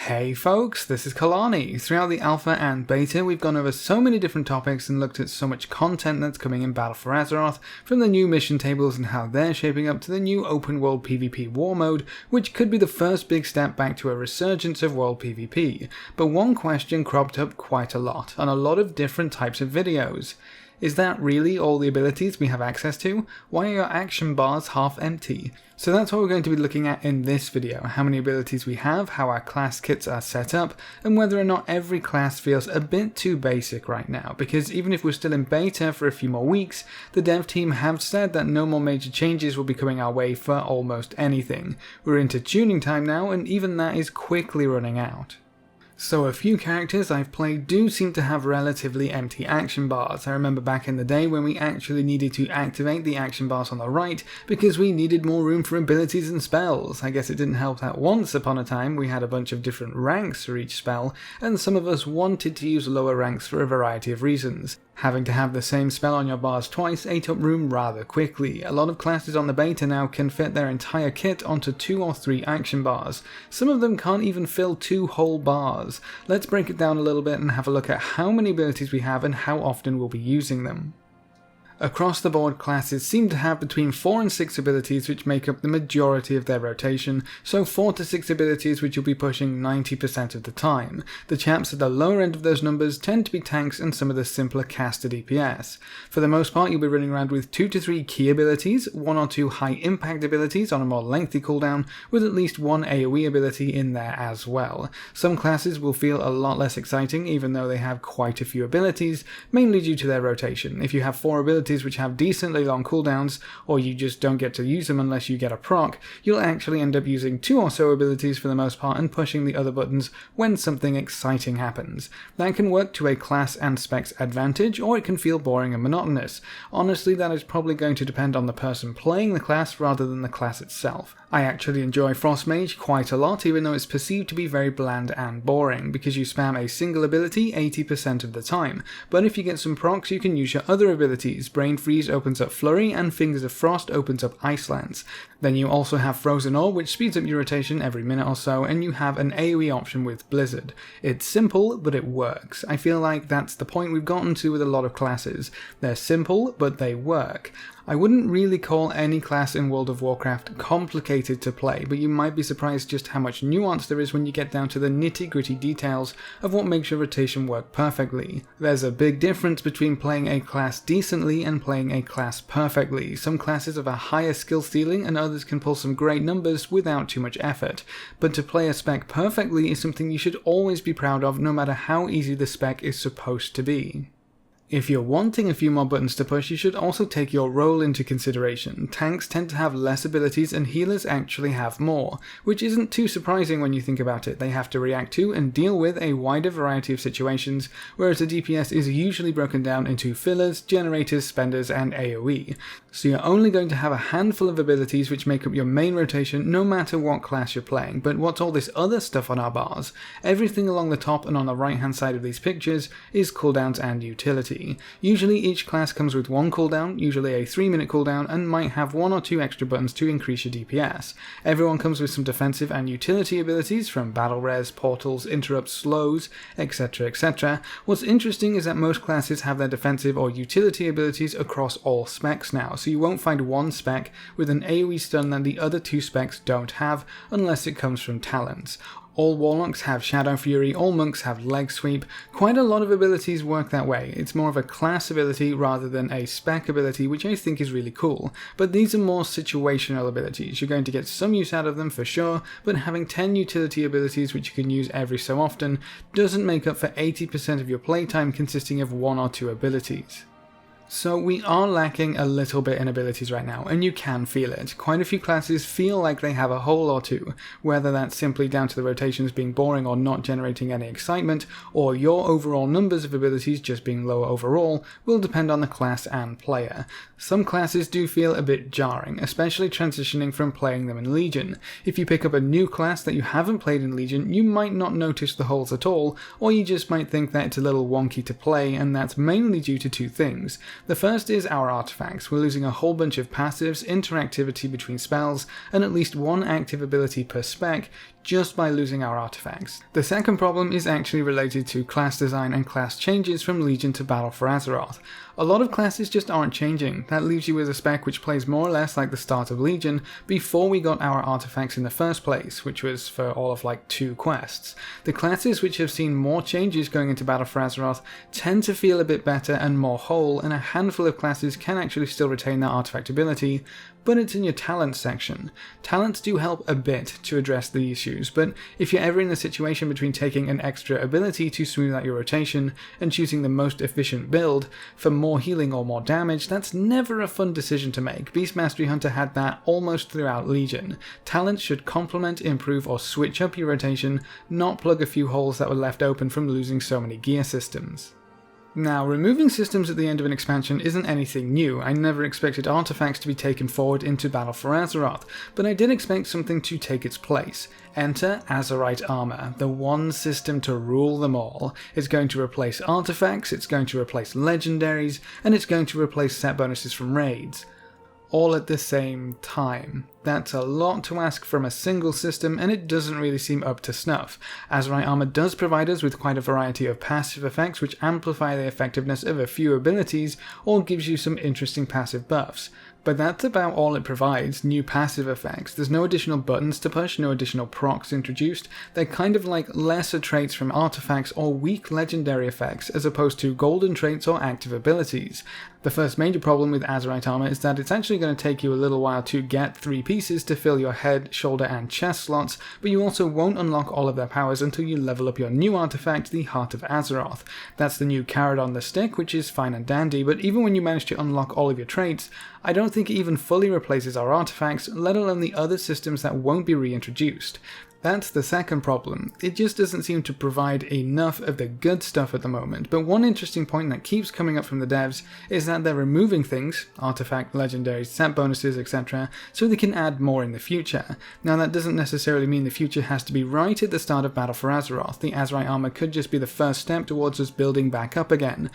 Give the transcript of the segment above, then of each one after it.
Hey folks, this is Kelani. Throughout the alpha and beta, we've gone over so many different topics and looked at so much content that's coming in Battle for Azeroth, from the new mission tables and how they're shaping up to the new open world PvP war mode, which could be the first big step back to a resurgence of world PvP. But one question cropped up quite a lot, on a lot of different types of videos. Is that really all the abilities we have access to? Why are your action bars half empty? So that's what we're going to be looking at in this video, how many abilities we have, how our class kits are set up, and whether or not every class feels a bit too basic right now, because even if we're still in beta for a few more weeks, the dev team have said that no more major changes will be coming our way for almost anything. We're into tuning time now, and even that is quickly running out. So a few characters I've played do seem to have relatively empty action bars. I remember back in the day when we actually needed to activate the action bars on the right because we needed more room for abilities and spells. I guess it didn't help that once upon a time we had a bunch of different ranks for each spell, and some of us wanted to use lower ranks for a variety of reasons. Having to have the same spell on your bars twice ate up room rather quickly. A lot of classes on the beta now can fit their entire kit onto 2 or 3 action bars. Some of them can't even fill 2 whole bars. Let's break it down a little bit and have a look at how many abilities we have and how often we'll be using them. Across the board, classes seem to have between 4 and 6 abilities which make up the majority of their rotation, so 4 to 6 abilities which you'll be pushing 90% of the time. The chaps at the lower end of those numbers tend to be tanks and some of the simpler caster DPS. For the most part, you'll be running around with 2 to 3 key abilities, 1 or 2 high impact abilities on a more lengthy cooldown, with at least 1 AoE ability in there as well. Some classes will feel a lot less exciting even though they have quite a few abilities, mainly due to their rotation. If you have 4 abilities which have decently long cooldowns, or you just don't get to use them unless you get a proc, you'll actually end up using 2 or so abilities for the most part and pushing the other buttons when something exciting happens. That can work to a class and spec's advantage, or it can feel boring and monotonous. Honestly, that is probably going to depend on the person playing the class rather than the class itself. I actually enjoy Frost Mage quite a lot, even though it's perceived to be very bland and boring, because you spam a single ability 80% of the time, but if you get some procs you can use your other abilities. Brain Freeze opens up Flurry, and Fingers of Frost opens up Icelands. Then you also have Frozen Orb, which speeds up your rotation every minute or so, and you have an AoE option with Blizzard. It's simple, but it works. I feel like that's the point we've gotten to with a lot of classes. They're simple, but they work. I wouldn't really call any class in World of Warcraft complicated to play, but you might be surprised just how much nuance there is when you get down to the nitty-gritty details of what makes your rotation work perfectly. There's a big difference between playing a class decently and playing a class perfectly. Some classes have a higher skill ceiling and others can pull some great numbers without too much effort, but to play a spec perfectly is something you should always be proud of no matter how easy the spec is supposed to be. If you're wanting a few more buttons to push, you should also take your role into consideration. Tanks tend to have less abilities and healers actually have more, which isn't too surprising when you think about it. They have to react to and deal with a wider variety of situations, whereas a DPS is usually broken down into fillers, generators, spenders, and AoE. So you're only going to have a handful of abilities which make up your main rotation no matter what class you're playing. But what's all this other stuff on our bars? Everything along the top and on the right hand side of these pictures is cooldowns and utility. Usually each class comes with 1 cooldown, usually a 3-minute cooldown, and might have 1 or 2 extra buttons to increase your DPS. Everyone comes with some defensive and utility abilities from battle res, portals, interrupts, slows, etc, etc. What's interesting is that most classes have their defensive or utility abilities across all specs now, so you won't find one spec with an AoE stun that the other 2 specs don't have unless it comes from talents. All Warlocks have Shadow Fury, all Monks have Leg Sweep. Quite a lot of abilities work that way. It's more of a class ability rather than a spec ability, which I think is really cool. But these are more situational abilities. You're going to get some use out of them for sure, but having 10 utility abilities which you can use every so often doesn't make up for 80% of your playtime consisting of 1 or 2 abilities. So we are lacking a little bit in abilities right now, and you can feel it. Quite a few classes feel like they have a hole or two, whether that's simply down to the rotations being boring or not generating any excitement, or your overall numbers of abilities just being lower overall, will depend on the class and player. Some classes do feel a bit jarring, especially transitioning from playing them in Legion. If you pick up a new class that you haven't played in Legion, you might not notice the holes at all, or you just might think that it's a little wonky to play, and that's mainly due to 2 things. The first is our artifacts. We're losing a whole bunch of passives, interactivity between spells, and at least one active ability per spec just by losing our artifacts. The second problem is actually related to class design and class changes from Legion to Battle for Azeroth. A lot of classes just aren't changing. That leaves you with a spec which plays more or less like the start of Legion before we got our artifacts in the first place, which was for all of like 2 quests. The classes which have seen more changes going into Battle for Azeroth tend to feel a bit better and more whole, and a handful of classes can actually still retain their artifact ability, but it's in your talents section. Talents do help a bit to address the issues, but if you're ever in the situation between taking an extra ability to smooth out your rotation and choosing the most efficient build for more healing or more damage, that's never a fun decision to make. Beast Mastery Hunter had that almost throughout Legion. Talents should complement, improve, or switch up your rotation, not plug a few holes that were left open from losing so many gear systems. Now, removing systems at the end of an expansion isn't anything new. I never expected artifacts to be taken forward into Battle for Azeroth, but I did expect something to take its place. Enter Azerite Armor, the one system to rule them all. It's going to replace artifacts, it's going to replace legendaries, and it's going to replace set bonuses from raids. All at the same time. That's a lot to ask from a single system, and it doesn't really seem up to snuff. Azerite Armor does provide us with quite a variety of passive effects which amplify the effectiveness of a few abilities, or gives you some interesting passive buffs. But that's about all it provides, new passive effects. There's no additional buttons to push, no additional procs introduced. They're kind of like lesser traits from artifacts or weak legendary effects, as opposed to golden traits or active abilities. The first major problem with Azerite Armor is that it's actually going to take you a little while to get 3 pieces to fill your head, shoulder, and chest slots, but you also won't unlock all of their powers until you level up your new artifact, the Heart of Azeroth. That's the new carrot on the stick, which is fine and dandy, but even when you manage to unlock all of your traits, I don't think it even fully replaces our artifacts, let alone the other systems that won't be reintroduced. That's the second problem. It just doesn't seem to provide enough of the good stuff at the moment, but one interesting point that keeps coming up from the devs is that they're removing things, artifact, legendaries, set bonuses, etc., so they can add more in the future. Now that doesn't necessarily mean the future has to be right at the start of Battle for Azeroth. The Azerite Armor could just be the first step towards us building back up again.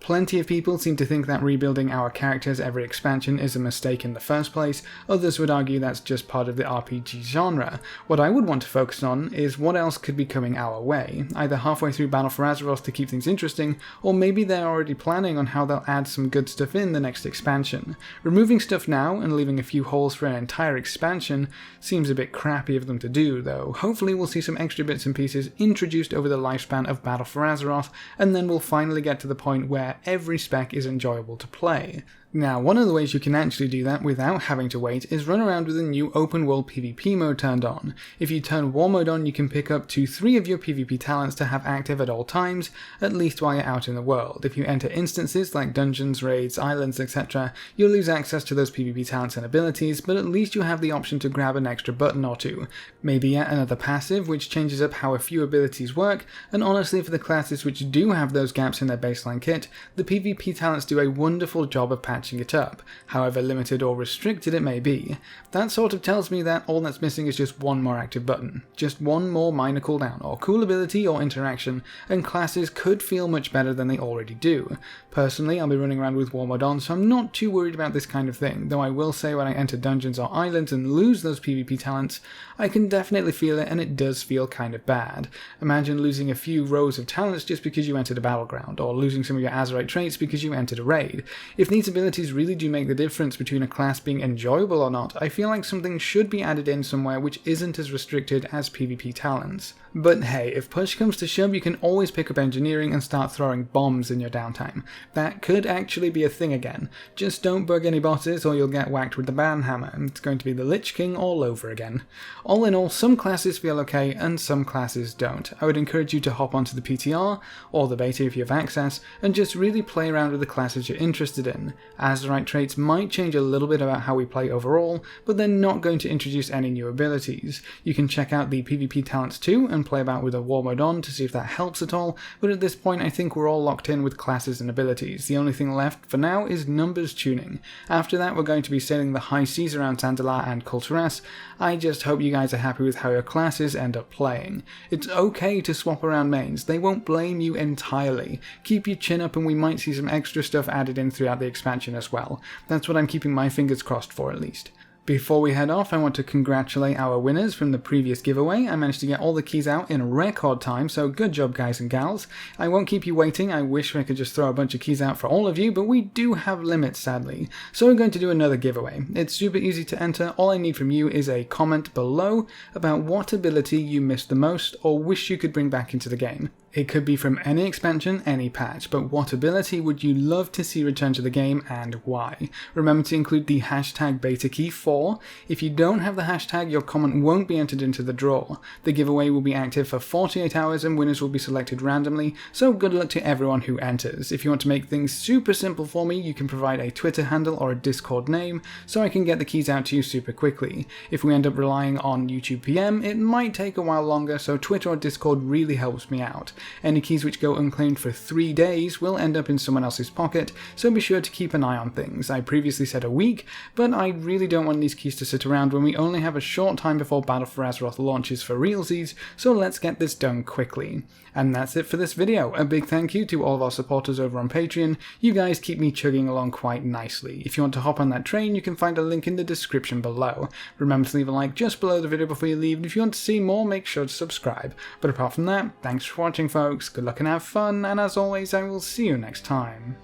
Plenty of people seem to think that rebuilding our characters every expansion is a mistake in the first place. Others would argue that's just part of the RPG genre. What I would want to focus on is what else could be coming our way, either halfway through Battle for Azeroth to keep things interesting, or maybe they're already planning on how they'll add some good stuff in the next expansion. Removing stuff now and leaving a few holes for an entire expansion seems a bit crappy of them to do, though. Hopefully we'll see some extra bits and pieces introduced over the lifespan of Battle for Azeroth, and then we'll finally get to the point where every spec is enjoyable to play. Now, one of the ways you can actually do that without having to wait is run around with a new open world PvP mode turned on. If you turn War mode on, you can pick up to 3 of your PvP talents to have active at all times, at least while you're out in the world. If you enter instances like dungeons, raids, islands, etc., you'll lose access to those PvP talents and abilities, but at least you have the option to grab an extra button or 2. Maybe yet another passive which changes up how a few abilities work, and honestly for the classes which do have those gaps in their baseline kit, the PvP talents do a wonderful job of patching it up, however limited or restricted it may be. That sort of tells me that all that's missing is just one more active button, just one more minor cooldown or cool ability or interaction, and classes could feel much better than they already do. Personally, I'll be running around with War mode on, so I'm not too worried about this kind of thing, though I will say when I enter dungeons or islands and lose those PvP talents, I can definitely feel it, and it does feel kind of bad. Imagine losing a few rows of talents just because you entered a battleground, or losing some of your Azerite traits because you entered a raid. If these abilities really do make the difference between a class being enjoyable or not, I feel like something should be added in somewhere which isn't as restricted as PvP talents. But hey, if push comes to shove, you can always pick up engineering and start throwing bombs in your downtime. That could actually be a thing again. Just don't bug any bosses or you'll get whacked with the banhammer. It's going to be the Lich King all over again. All in all, some classes feel okay and some classes don't. I would encourage you to hop onto the PTR, or the beta if you have access, and just really play around with the classes you're interested in. Azerite traits might change a little bit about how we play overall, but they're not going to introduce any new abilities. You can check out the PvP talents too and play about with a war mode on to see if that helps at all, but at this point I think we're all locked in with classes and abilities. The only thing left for now is numbers tuning. After that we're going to be sailing the high seas around Zandalar and Kulturas. I just hope you guys are happy with how your classes end up playing. It's okay to swap around mains, they won't blame you entirely. Keep your chin up and we might see some extra stuff added in throughout the expansion as well. That's what I'm keeping my fingers crossed for at least. Before we head off, I want to congratulate our winners from the previous giveaway. I managed to get all the keys out in record time, so good job guys and gals. I won't keep you waiting, I wish I could just throw a bunch of keys out for all of you, but we do have limits sadly. So we're going to do another giveaway. It's super easy to enter, all I need from you is a comment below about what ability you missed the most or wish you could bring back into the game. It could be from any expansion, any patch, but what ability would you love to see return to the game and why? Remember to include the hashtag BetaKey4. If you don't have the hashtag, your comment won't be entered into the draw. The giveaway will be active for 48 hours and winners will be selected randomly, so good luck to everyone who enters. If you want to make things super simple for me, you can provide a Twitter handle or a Discord name so I can get the keys out to you super quickly. If we end up relying on YouTube PM, it might take a while longer, so Twitter or Discord really helps me out. Any keys which go unclaimed for 3 days will end up in someone else's pocket, so be sure to keep an eye on things. I previously said a week, but I really don't want these keys to sit around when we only have a short time before Battle for Azeroth launches for realsies, so let's get this done quickly. And that's it for this video. A big thank you to all of our supporters over on Patreon. You guys keep me chugging along quite nicely. If you want to hop on that train, you can find a link in the description below. Remember to leave a like just below the video before you leave, and if you want to see more, make sure to subscribe. But apart from that, thanks for watching folks, good luck and have fun, and as always I will see you next time.